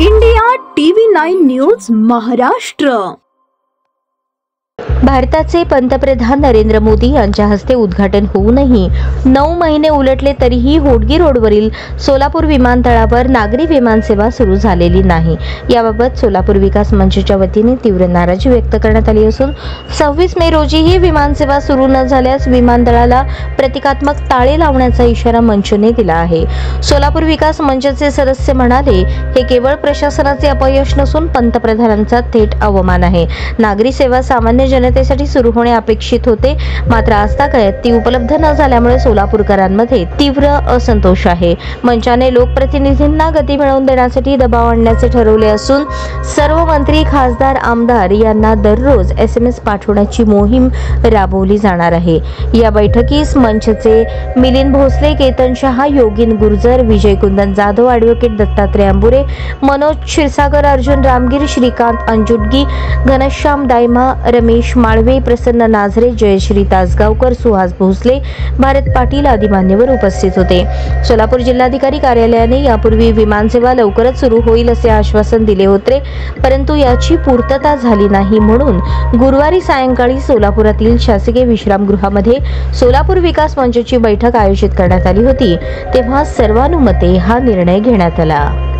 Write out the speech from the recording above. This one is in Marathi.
India TV 9 news Maharashtra. भारताचे पंतप्रधान नरेंद्र मोदी यांच्या हस्ते उद्घाटन होऊनही 9 महिने उलटले तरीही होडगी रोडवरील सोलापूर विमानतळावर नागरी विमानसेवा सुरू झालेली नाही। याबाबत सोलापूर विकास मंचच्या वतीने तीव्र नाराजी व्यक्त करण्यात आली असून 26 मे रोजी ही विमानसेवा सुरू न झाल्यास विमानतळाला प्रतिकात्मक ताळे लावण्याचा इशारा मंचने दिला आहे। सोलापूर विकास मंचचे सदस्य म्हणाले, हे केवळ प्रशासनाचे अपयश नसून पंतप्रधानांचा थेट अवमान आहे। नागरी सेवा सामान्य जनतेसाठी सुरू होणे अपेक्षित होते, मात्र आजतागायत ती उपलब्ध न झाल्यामुळे सोलापूरकरांमध्ये तीव्र असंतोष आहे। मंचाने लोकप्रतिनिधींना गती मिळवून देण्यासाठी दबाव आणण्याचे ठरवले असून सर्व मंत्री, खासदार, आमदार यांना दररोज SMS पाठवण्याची मोहीम राबवली जाणार आहे। या बैठकीस मंचचे मिलिंद भोसले, केतन शहा, योगीन गुर्जर, विजय कुंदन जाधव, ॲडव्होकेट दत्तात्रय अंबुरे, मनोज क्षीरसागर, अर्जुन रामगीर, श्रीकांत अंजुटगी, घनश्याम दायमा, रमेश माळवे, प्रसन्न नाझरे, जयश्री तासगावकर, सुहास भोसले, भारत पाटील आदी मान्यवर उपस्थित होते। सोलापूर जिल्हाधिकारी कार्यालयाने यापूर्वी विमानसेवा लवकरच सुरू होईल असे आश्वासन दिले होते, परंतु याची पूर्तता झाली नाही। म्हणून गुरुवारी सायंकाळी सोलापुरातील शासकीय विश्रामगृहामध्ये सोलापूर विकास मंचची बैठक आयोजित करण्यात आली होती, तेव्हा सर्वानुमते हा निर्णय घेण्यात आला।